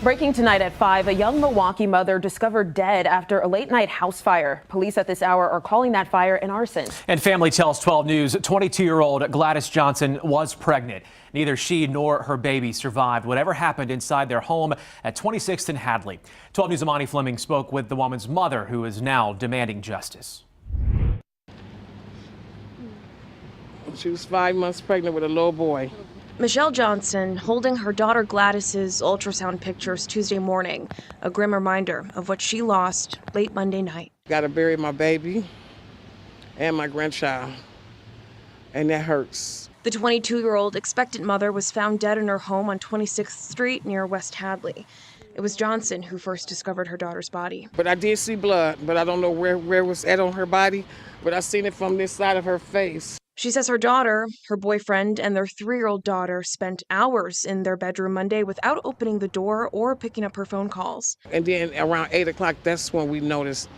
Breaking tonight at 5, a young Milwaukee mother discovered dead after a late-night house fire. Police at this hour are calling that fire an arson. And family tells 12 News 22-year-old Gladys Johnson was pregnant. Neither she nor her baby survived whatever happened inside their home at 26th and Hadley. 12 News' Imani Fleming spoke with the woman's mother, who is now demanding justice. She was 5 months pregnant with a little boy. Michelle Johnson holding her daughter Gladys's ultrasound pictures Tuesday morning, a grim reminder of what she lost late Monday night. Got to bury my baby and my grandchild, and that hurts. The 22-year-old expectant mother was found dead in her home on 26th Street near West Hadley. It was Johnson who first discovered her daughter's body. But I did see blood, but I don't know where it was at on her body, but I seen it from this side of her face. She says her daughter, her boyfriend, and their 3-year-old daughter spent hours in their bedroom Monday without opening the door or picking up her phone calls. And then around 8 o'clock, that's when we noticed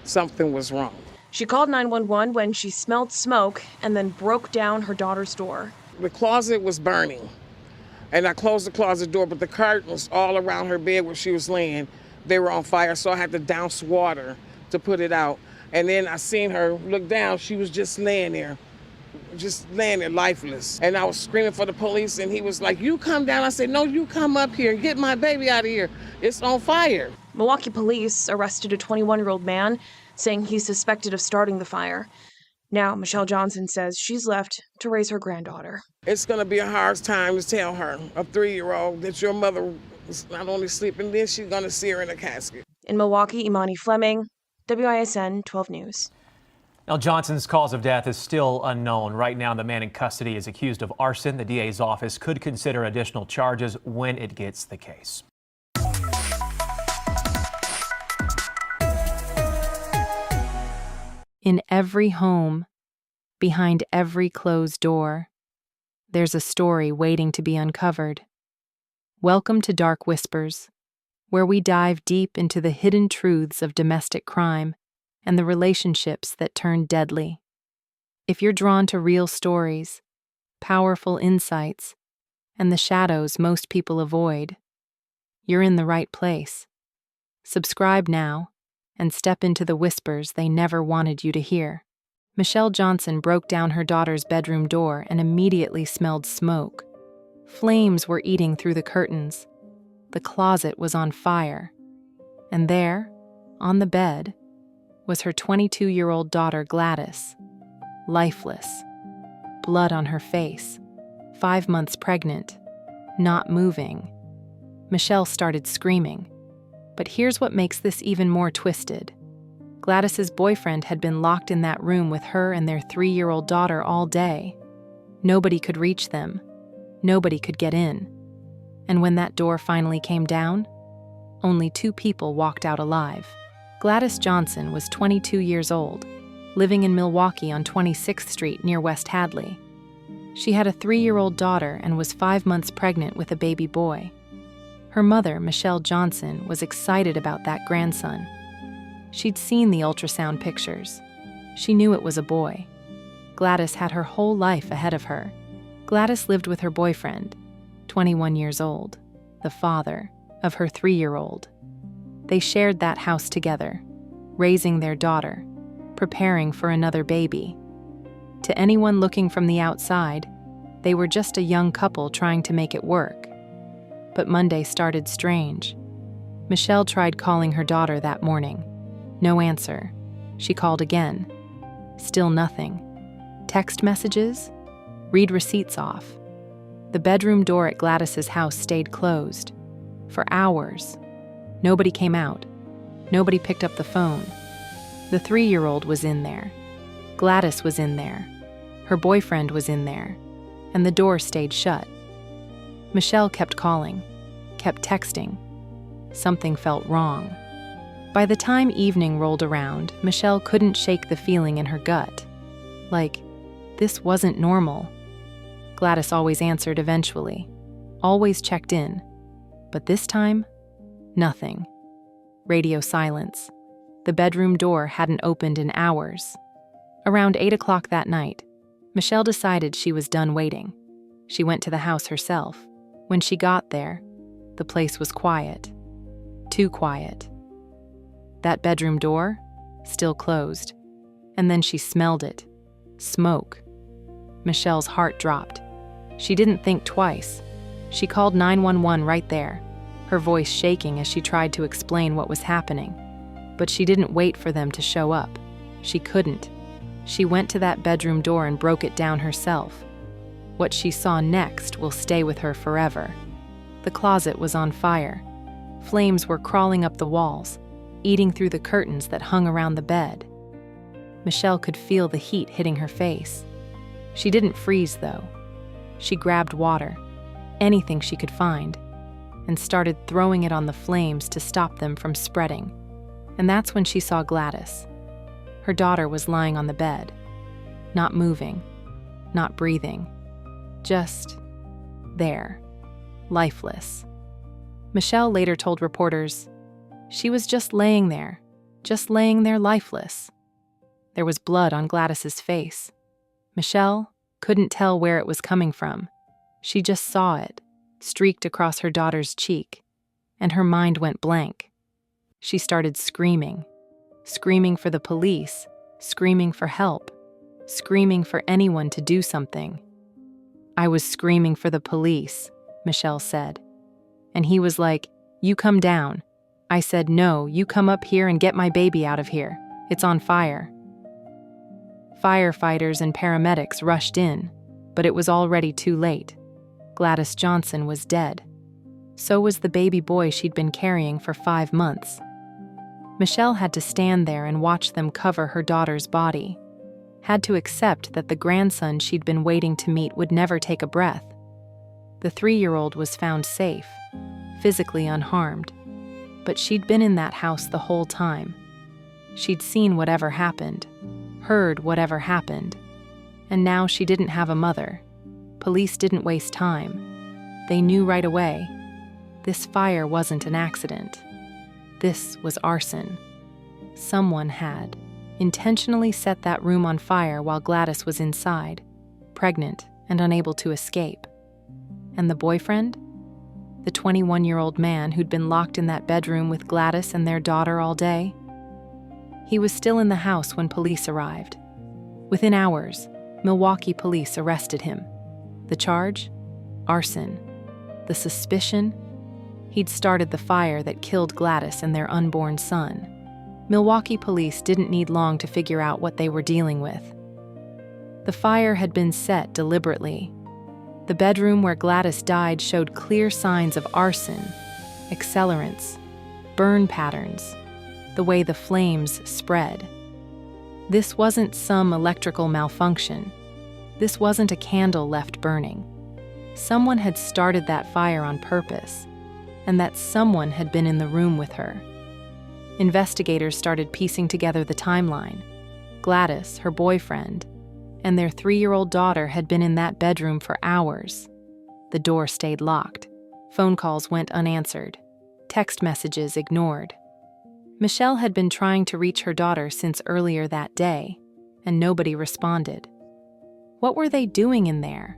something was wrong. She called 911 when she smelled smoke and then broke down her daughter's door. The closet was burning, and I closed the closet door, but the curtains all around her bed where she was laying, they were on fire, so I had to douse water to put it out. And then I seen her look down, she was just laying there lifeless. And I was screaming for the police, and he was like, "You come down." I said, "No, you come up here and get my baby out of here. It's on fire." Milwaukee police arrested a 21-year-old man, saying he's suspected of starting the fire. Now, Michelle Johnson says she's left to raise her granddaughter. It's going to be a hard time to tell her, a 3-year-old, that your mother was not only sleeping, then she's going to see her in a casket. In Milwaukee, Imani Fleming, WISN 12 News. Now, Johnson's cause of death is still unknown. Right now, the man in custody is accused of arson. The DA's office could consider additional charges when it gets the case. In every home, behind every closed door, there's a story waiting to be uncovered. Welcome to Dark Whispers, where we dive deep into the hidden truths of domestic crime and the relationships that turn deadly. If you're drawn to real stories, powerful insights, and the shadows most people avoid, you're in the right place. Subscribe now and step into the whispers they never wanted you to hear. Michelle Johnson broke down her daughter's bedroom door and immediately smelled smoke. Flames were eating through the curtains. The closet was on fire. And there, on the bed, was her 22-year-old daughter Gladys, lifeless, blood on her face, 5 months pregnant, not moving. Michelle started screaming. But here's what makes this even more twisted. Gladys's boyfriend had been locked in that room with her and their 3-year-old daughter all day. Nobody could reach them. Nobody could get in. And when that door finally came down, only 2 people walked out alive. Gladys Johnson was 22 years old, living in Milwaukee on 26th Street near West Hadley. She had a 3-year-old daughter and was 5 months pregnant with a baby boy. Her mother, Michelle Johnson, was excited about that grandson. She'd seen the ultrasound pictures. She knew it was a boy. Gladys had her whole life ahead of her. Gladys lived with her boyfriend, 21 years old, the father of her 3-year-old. They shared that house together, raising their daughter, preparing for another baby. To anyone looking from the outside, they were just a young couple trying to make it work. But Monday started strange. Michelle tried calling her daughter that morning. No answer. She called again. Still nothing. Text messages? Read receipts off. The bedroom door at Gladys's house stayed closed. For hours. Nobody came out. Nobody picked up the phone. The 3-year-old was in there. Gladys was in there. Her boyfriend was in there. And the door stayed shut. Michelle kept calling, kept texting. Something felt wrong. By the time evening rolled around, Michelle couldn't shake the feeling in her gut. Like, this wasn't normal. Gladys always answered eventually, always checked in. But this time, nothing. Radio silence. The bedroom door hadn't opened in hours. Around 8 o'clock that night, Michelle decided she was done waiting. She went to the house herself. When she got there, the place was quiet. too quiet. That bedroom door? Still closed. And then she smelled it. Smoke. Michelle's heart dropped. She didn't think twice. She called 911 right there, her voice shaking as she tried to explain what was happening. But she didn't wait for them to show up. She couldn't. She went to that bedroom door and broke it down herself. What she saw next will stay with her forever. The closet was on fire. Flames were crawling up the walls, eating through the curtains that hung around the bed. Michelle could feel the heat hitting her face. She didn't freeze, though. She grabbed water, anything she could find, and started throwing it on the flames to stop them from spreading. And that's when she saw Gladys. Her daughter was lying on the bed, not moving, not breathing, just there, lifeless. Michelle later told reporters, "She was just laying there lifeless." There was blood on Gladys's face. Michelle couldn't tell where it was coming from. She just saw it, streaked across her daughter's cheek, and her mind went blank. She started screaming for the police, screaming for help, screaming for anyone to do something. "I was screaming for the police," Michelle said. And he was like, "You come down." I said, "No, you come up here and get my baby out of here. It's on fire." Firefighters and paramedics rushed in, but it was already too late. Gladys Johnson was dead. So was the baby boy she'd been carrying for 5 months. Michelle had to stand there and watch them cover her daughter's body, had to accept that the grandson she'd been waiting to meet would never take a breath. The 3-year-old was found safe, physically unharmed, but she'd been in that house the whole time. She'd seen whatever happened, heard whatever happened, and now she didn't have a mother. Police didn't waste time. They knew right away. This fire wasn't an accident. This was arson. Someone had intentionally set that room on fire while Gladys was inside, pregnant and unable to escape. And the boyfriend? The 21-year-old man who'd been locked in that bedroom with Gladys and their daughter all day? He was still in the house when police arrived. Within hours, Milwaukee police arrested him. The charge? Arson. The suspicion? He'd started the fire that killed Gladys and their unborn son. Milwaukee police didn't need long to figure out what they were dealing with. The fire had been set deliberately. The bedroom where Gladys died showed clear signs of arson, accelerants, burn patterns, the way the flames spread. This wasn't some electrical malfunction. This wasn't a candle left burning. Someone had started that fire on purpose, and that someone had been in the room with her. Investigators started piecing together the timeline. Gladys, her boyfriend, and their 3-year-old daughter had been in that bedroom for hours. The door stayed locked. Phone calls went unanswered. Text messages ignored. Michelle had been trying to reach her daughter since earlier that day, and nobody responded. What were they doing in there?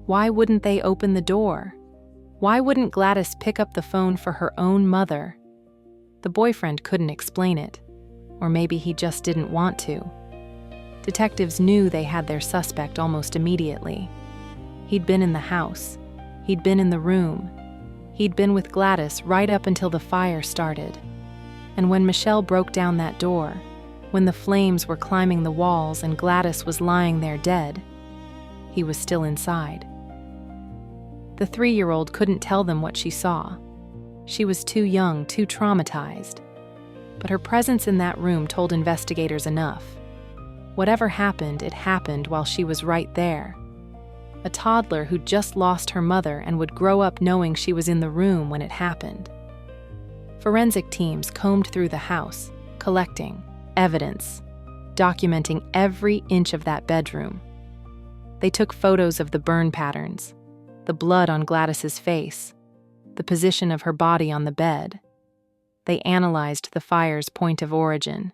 Why wouldn't they open the door? Why wouldn't Gladys pick up the phone for her own mother? The boyfriend couldn't explain it, or maybe he just didn't want to. Detectives knew they had their suspect almost immediately. He'd been in the house. He'd been in the room. He'd been with Gladys right up until the fire started. And when Michelle broke down that door, when the flames were climbing the walls and Gladys was lying there dead, he was still inside. The 3-year-old couldn't tell them what she saw. She was too young, too traumatized. But her presence in that room told investigators enough. Whatever happened, it happened while she was right there. A toddler who'd just lost her mother and would grow up knowing she was in the room when it happened. Forensic teams combed through the house, collecting evidence, documenting every inch of that bedroom. They took photos of the burn patterns, the blood on Gladys's face, the position of her body on the bed. They analyzed the fire's point of origin.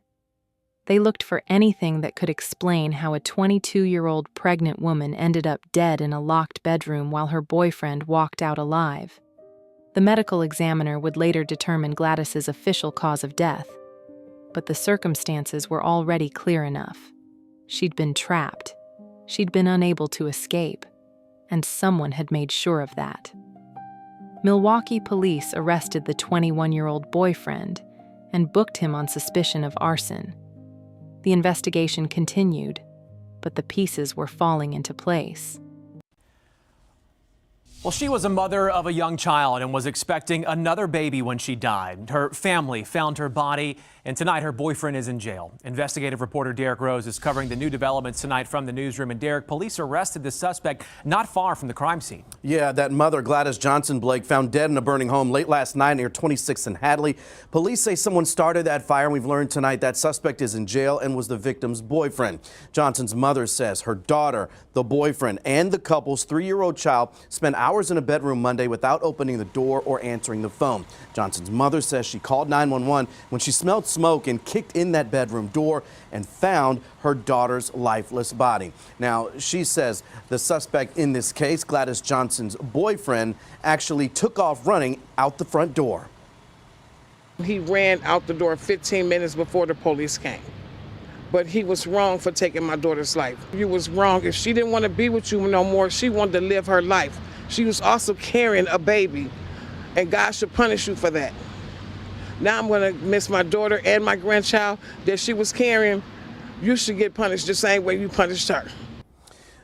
They looked for anything that could explain how a 22-year-old pregnant woman ended up dead in a locked bedroom while her boyfriend walked out alive. The medical examiner would later determine Gladys's official cause of death, but the circumstances were already clear enough. She'd been trapped. She'd been unable to escape, and someone had made sure of that. Milwaukee police arrested the 21-year-old boyfriend and booked him on suspicion of arson. The investigation continued, but the pieces were falling into place. Well, she was a mother of a young child and was expecting another baby when she died. Her family found her body, and tonight her boyfriend is in jail. Investigative reporter Derek Rose is covering the new developments tonight from the newsroom. And Derek, police arrested the suspect not far from the crime scene. Yeah, that mother, Gladys Johnson Blake, found dead in a burning home late last night near 26th and Hadley. Police say someone started that fire, and we've learned tonight that suspect is in jail and was the victim's boyfriend. Johnson's mother says her daughter, the boyfriend, and the couple's 3-year-old child spent hours in a bedroom Monday without opening the door or answering the phone. Johnson's mother says she called 911 when she smelled smoke and kicked in that bedroom door and found her daughter's lifeless body. Now, she says the suspect in this case, Gladys Johnson's boyfriend, actually took off running out the front door. He ran out the door 15 minutes before the police came. But he was wrong for taking my daughter's life. You was wrong. If she didn't want to be with you no more, she wanted to live her life. She was also carrying a baby, and God should punish you for that. Now I'm going to miss my daughter and my grandchild that she was carrying. You should get punished the same way you punished her.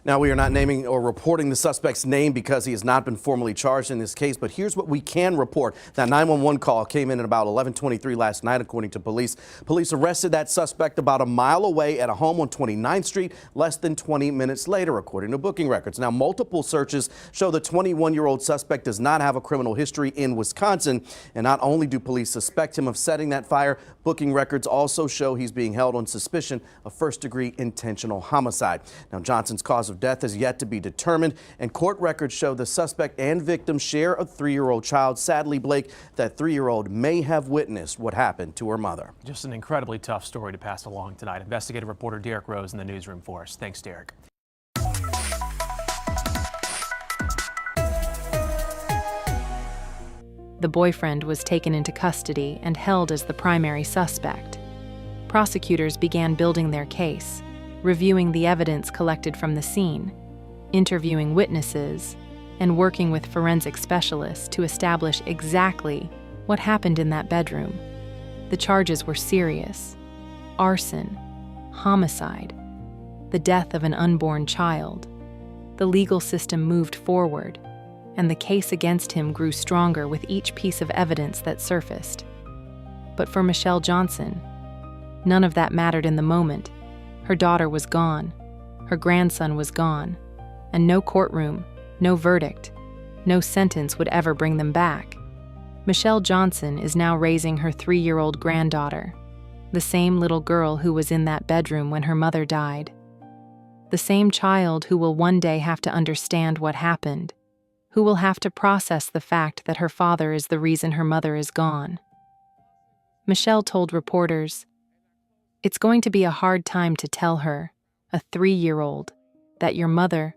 Now, we are not naming or reporting the suspect's name because he has not been formally charged in this case, but here's what we can report. That 911 call came in at about 11:23 last night, according to police. Police arrested that suspect about a mile away at a home on 29th Street less than 20 minutes later, according to booking records. Now, multiple searches show the 21-year-old suspect does not have a criminal history in Wisconsin, and not only do police suspect him of setting that fire, booking records also show he's being held on suspicion of first-degree intentional homicide. Now, Johnson's cause of death is yet to be determined, and court records show the suspect and victim share a 3-year-old child. Sadly, Blake, that 3-year-old may have witnessed what happened to her mother. Just an incredibly tough story to pass along tonight. Investigative reporter Derek Rose in the newsroom for us. Thanks, Derek. The boyfriend was taken into custody and held as the primary suspect. Prosecutors began building their case, reviewing the evidence collected from the scene, interviewing witnesses, and working with forensic specialists to establish exactly what happened in that bedroom. The charges were serious: arson, homicide, the death of an unborn child. The legal system moved forward, and the case against him grew stronger with each piece of evidence that surfaced. But for Michelle Johnson, none of that mattered in the moment. Her daughter was gone, her grandson was gone, and no courtroom, no verdict, no sentence would ever bring them back. Michelle Johnson is now raising her 3-year-old granddaughter, the same little girl who was in that bedroom when her mother died. The same child who will one day have to understand what happened, who will have to process the fact that her father is the reason her mother is gone. Michelle told reporters, "It's going to be a hard time to tell her, a 3-year-old, that your mother,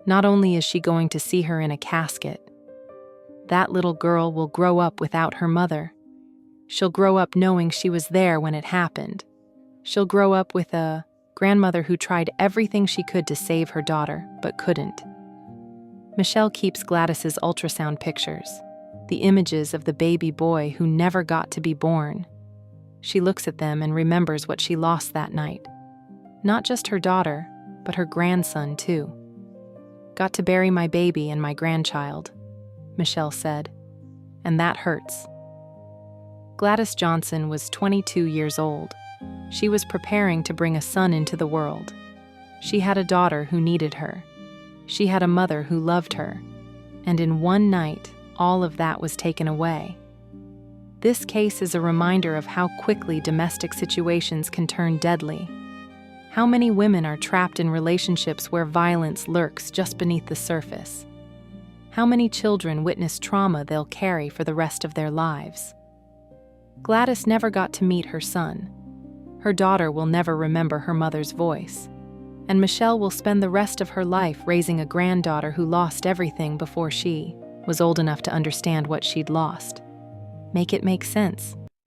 not only is she going to see her in a casket, that little girl will grow up without her mother. She'll grow up knowing she was there when it happened. She'll grow up with a grandmother who tried everything she could to save her daughter, but couldn't." Michelle keeps Gladys's ultrasound pictures, the images of the baby boy who never got to be born. She looks at them and remembers what she lost that night. Not just her daughter, but her grandson, too. "Got to bury my baby and my grandchild," Michelle said, "and that hurts." Gladys Johnson was 22 years old. She was preparing to bring a son into the world. She had a daughter who needed her. She had a mother who loved her. And in one night, all of that was taken away. This case is a reminder of how quickly domestic situations can turn deadly. How many women are trapped in relationships where violence lurks just beneath the surface? How many children witness trauma they'll carry for the rest of their lives? Gladys never got to meet her son. Her daughter will never remember her mother's voice. And Michelle will spend the rest of her life raising a granddaughter who lost everything before she was old enough to understand what she'd lost. Make it make sense.